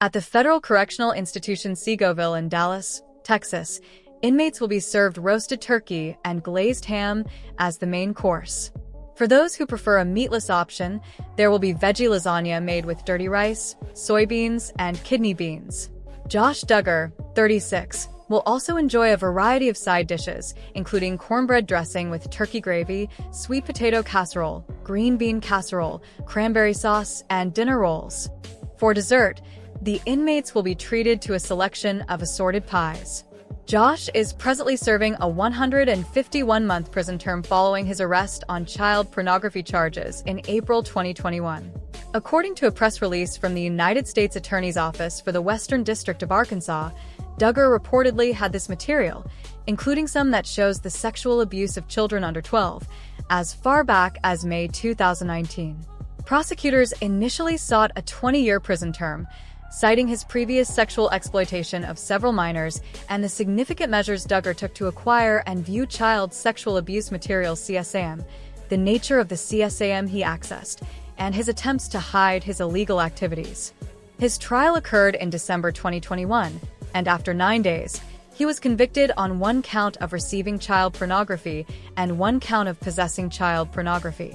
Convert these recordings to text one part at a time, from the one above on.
At the Federal Correctional Institution Seagoville in Dallas, Texas, inmates will be served roasted turkey and glazed ham as the main course. For those who prefer a meatless option, there will be veggie lasagna made with dirty rice, soybeans, and kidney beans. Josh Duggar, 36, will also enjoy a variety of side dishes, including cornbread dressing with turkey gravy, sweet potato casserole, green bean casserole, cranberry sauce, and dinner rolls. For dessert, the inmates will be treated to a selection of assorted pies. Josh is presently serving a 151-month prison term following his arrest on child pornography charges in April 2021. According to a press release from the United States Attorney's Office for the Western District of Arkansas, Duggar reportedly had this material, including some that shows the sexual abuse of children under 12, as far back as May 2019. Prosecutors initially sought a 20-year prison term, citing his previous sexual exploitation of several minors and the significant measures Duggar took to acquire and view child sexual abuse material CSAM, the nature of the CSAM he accessed, and his attempts to hide his illegal activities. His trial occurred in December 2021, and after 9 days, he was convicted on 1 count of receiving child pornography and 1 count of possessing child pornography.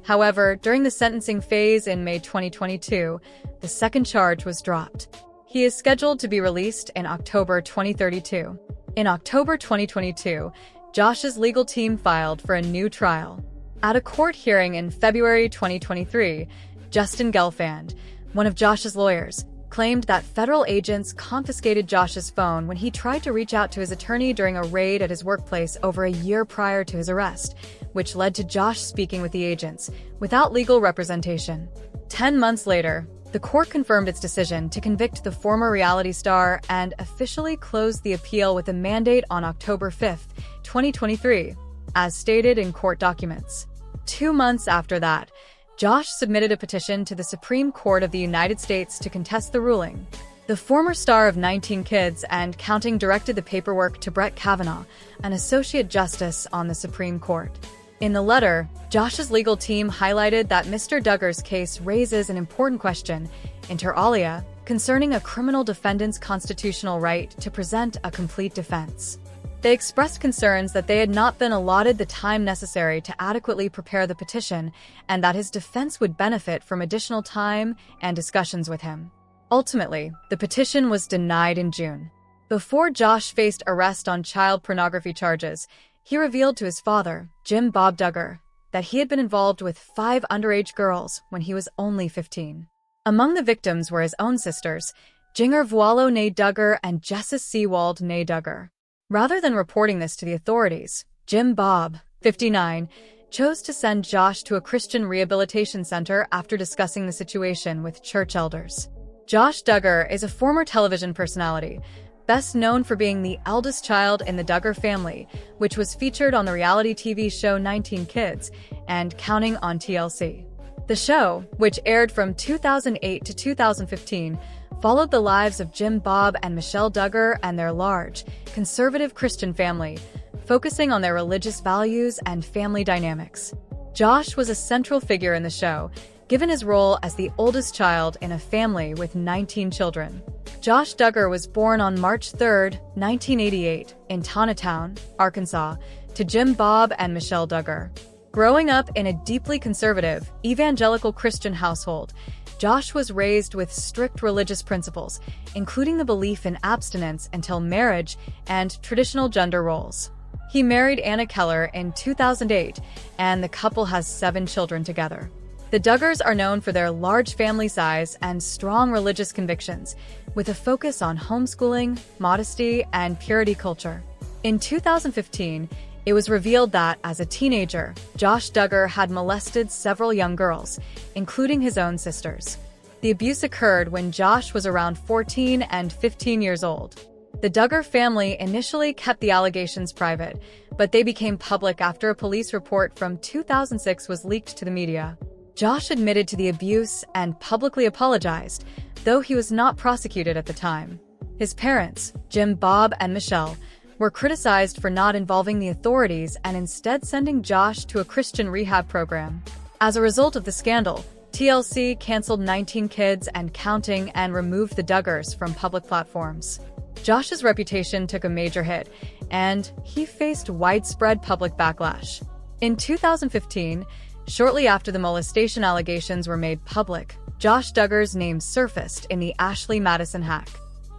However, during the sentencing phase in May 2022, the second charge was dropped. He is scheduled to be released in October 2032. In October 2022, Josh's legal team filed for a new trial. At a court hearing in February 2023, Justin Gelfand, one of Josh's lawyers, claimed that federal agents confiscated Josh's phone when he tried to reach out to his attorney during a raid at his workplace over a year prior to his arrest, which led to Josh speaking with the agents, without legal representation. 10 months later, the court confirmed its decision to convict the former reality star and officially closed the appeal with a mandate on October 5, 2023, as stated in court documents. 2 months after that, Josh submitted a petition to the Supreme Court of the United States to contest the ruling. The former star of 19 Kids and Counting directed the paperwork to Brett Kavanaugh, an associate justice on the Supreme Court. In the letter, Josh's legal team highlighted that Mr. Duggar's case raises an important question, inter alia, concerning a criminal defendant's constitutional right to present a complete defense. They expressed concerns that they had not been allotted the time necessary to adequately prepare the petition and that his defense would benefit from additional time and discussions with him. Ultimately, the petition was denied in June. Before Josh faced arrest on child pornography charges, he revealed to his father, Jim Bob Duggar, that he had been involved with 5 underage girls when he was only 15. Among the victims were his own sisters, Jinger Vualo née Duggar and Jessis Seawald née Duggar. Rather than reporting this to the authorities, Jim Bob, 59, chose to send Josh to a Christian rehabilitation center after discussing the situation with church elders. Josh Duggar is a former television personality, best known for being the eldest child in the Duggar family, which was featured on the reality TV show 19 Kids and Counting on TLC. The show, which aired from 2008 to 2015, followed the lives of Jim Bob and Michelle Duggar and their large, conservative Christian family, focusing on their religious values and family dynamics. Josh was a central figure in the show, given his role as the oldest child in a family with 19 children. Josh Duggar was born on March 3, 1988, in Tanatown, Arkansas, to Jim Bob and Michelle Duggar. Growing up in a deeply conservative, evangelical Christian household, Josh was raised with strict religious principles, including the belief in abstinence until marriage and traditional gender roles. He married Anna Keller in 2008, and the couple has 7 children together. The Duggars are known for their large family size and strong religious convictions, with a focus on homeschooling, modesty, and purity culture. In 2015, it was revealed that, as a teenager, Josh Duggar had molested several young girls, including his own sisters. The abuse occurred when Josh was around 14 and 15 years old. The Duggar family initially kept the allegations private, but they became public after a police report from 2006 was leaked to the media. Josh admitted to the abuse and publicly apologized, though he was not prosecuted at the time. His parents, Jim Bob and Michelle, were criticized for not involving the authorities and instead sending Josh to a Christian rehab program. As a result of the scandal, TLC canceled 19 Kids and Counting and removed the Duggars from public platforms. Josh's reputation took a major hit, and he faced widespread public backlash. In 2015, shortly after the molestation allegations were made public, Josh Duggar's name surfaced in the Ashley Madison hack.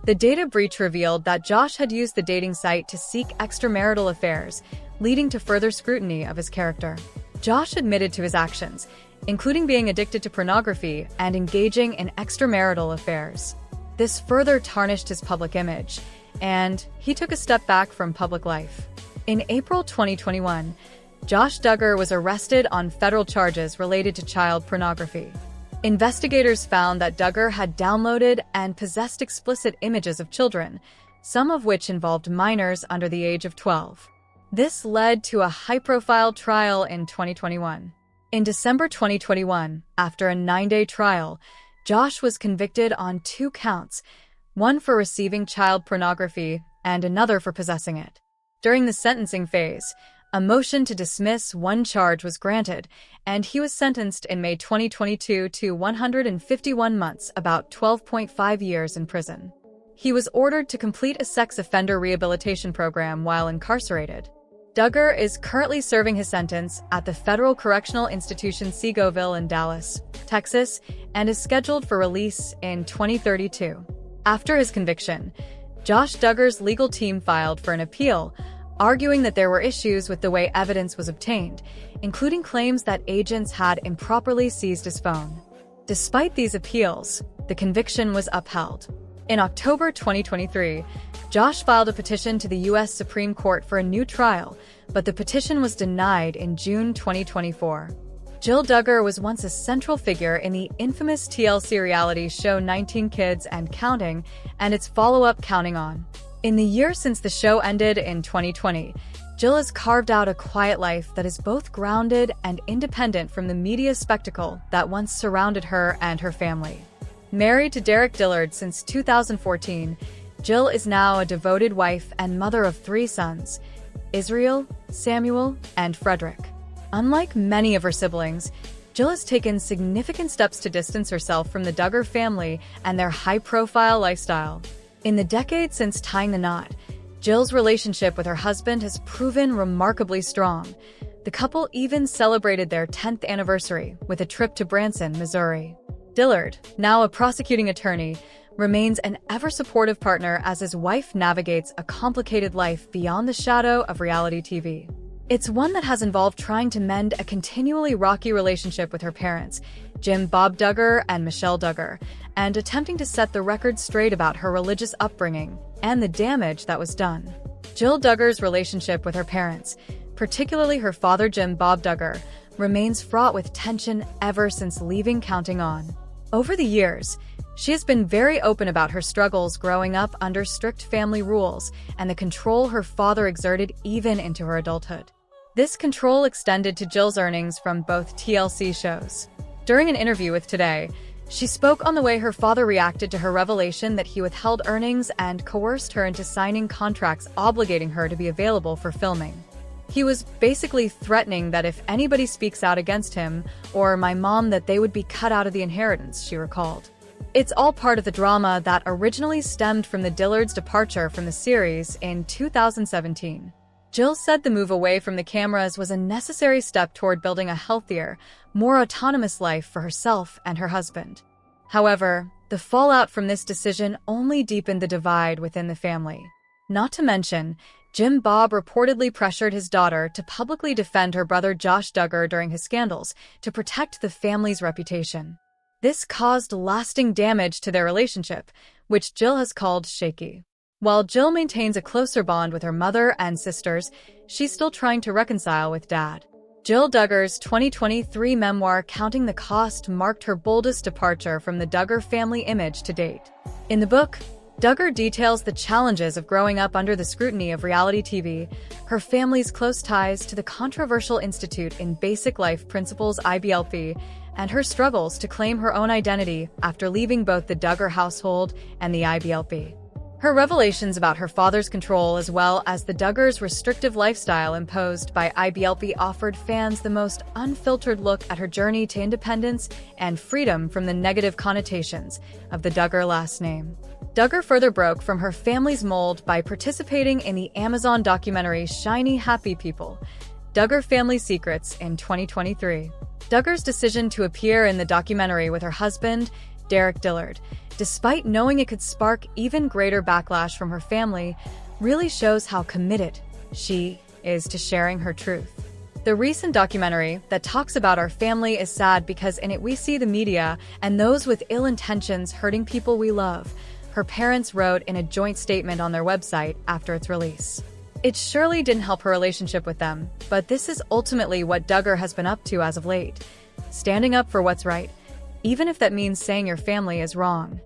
The data breach revealed that Josh had used the dating site to seek extramarital affairs, leading to further scrutiny of his character. Josh admitted to his actions, including being addicted to pornography and engaging in extramarital affairs. This further tarnished his public image, and he took a step back from public life. In April 2021, Josh Duggar was arrested on federal charges related to child pornography. Investigators found that Duggar had downloaded and possessed explicit images of children, some of which involved minors under the age of 12. This led to a high-profile trial in 2021. In December 2021, after a 9-day trial, Josh was convicted on 2 counts, one for receiving child pornography and another for possessing it. During the sentencing phase, a motion to dismiss one charge was granted, and he was sentenced in May 2022 to 151 months, about 12.5 years in prison. He was ordered to complete a sex offender rehabilitation program while incarcerated. Duggar is currently serving his sentence at the Federal Correctional Institution Seagoville in Dallas, Texas, and is scheduled for release in 2032. After his conviction, Josh Duggar's legal team filed for an appeal, arguing that there were issues with the way evidence was obtained, including claims that agents had improperly seized his phone. Despite these appeals, the conviction was upheld. In October 2023, Josh filed a petition to the U.S. Supreme Court for a new trial, but the petition was denied in June 2024. Jill Duggar was once a central figure in the infamous TLC reality show 19 Kids and Counting, and its follow-up Counting On. In the year since the show ended in 2020, Jill has carved out a quiet life that is both grounded and independent from the media spectacle that once surrounded her and her family. Married to Derek Dillard since 2014, Jill is now a devoted wife and mother of 3 sons, Israel, Samuel, and Frederick. Unlike many of her siblings, Jill has taken significant steps to distance herself from the Duggar family and their high-profile lifestyle. In the decade since tying the knot, Jill's relationship with her husband has proven remarkably strong. The couple even celebrated their 10th anniversary with a trip to Branson, Missouri. Dillard, now a prosecuting attorney, remains an ever-supportive partner as his wife navigates a complicated life beyond the shadow of reality TV. It's one that has involved trying to mend a continually rocky relationship with her parents, Jim Bob Duggar and Michelle Duggar, and attempting to set the record straight about her religious upbringing and the damage that was done. Jill Duggar's relationship with her parents, particularly her father Jim Bob Duggar, remains fraught with tension ever since leaving Counting On. Over the years, she has been very open about her struggles growing up under strict family rules and the control her father exerted even into her adulthood. This control extended to Jill's earnings from both TLC shows. During an interview with Today, she spoke on the way her father reacted to her revelation that he withheld earnings and coerced her into signing contracts obligating her to be available for filming. He was basically threatening that if anybody speaks out against him or my mom, that they would be cut out of the inheritance, she recalled. It's all part of the drama that originally stemmed from the Dillards' departure from the series in 2017. Jill said the move away from the cameras was a necessary step toward building a healthier, more autonomous life for herself and her husband. However, the fallout from this decision only deepened the divide within the family. Not to mention, Jim Bob reportedly pressured his daughter to publicly defend her brother Josh Duggar during his scandals to protect the family's reputation. This caused lasting damage to their relationship, which Jill has called shaky. While Jill maintains a closer bond with her mother and sisters, she's still trying to reconcile with Dad. Jill Duggar's 2023 memoir Counting the Cost marked her boldest departure from the Duggar family image to date. In the book, Duggar details the challenges of growing up under the scrutiny of reality TV, her family's close ties to the controversial Institute in Basic Life Principles (IBLP), and her struggles to claim her own identity after leaving both the Duggar household and the IBLP. Her revelations about her father's control, as well as the Duggars' restrictive lifestyle imposed by IBLP, offered fans the most unfiltered look at her journey to independence and freedom from the negative connotations of the Duggar last name. Duggar further broke from her family's mold by participating in the Amazon documentary Shiny Happy People, Duggar Family Secrets in 2023. Duggar's decision to appear in the documentary with her husband, Derek Dillard, despite knowing it could spark even greater backlash from her family, really shows how committed she is to sharing her truth. The recent documentary that talks about our family is sad because in it we see the media and those with ill intentions hurting people we love, her parents wrote in a joint statement on their website after its release. It surely didn't help her relationship with them, but this is ultimately what Duggar has been up to as of late, standing up for what's right, even if that means saying your family is wrong.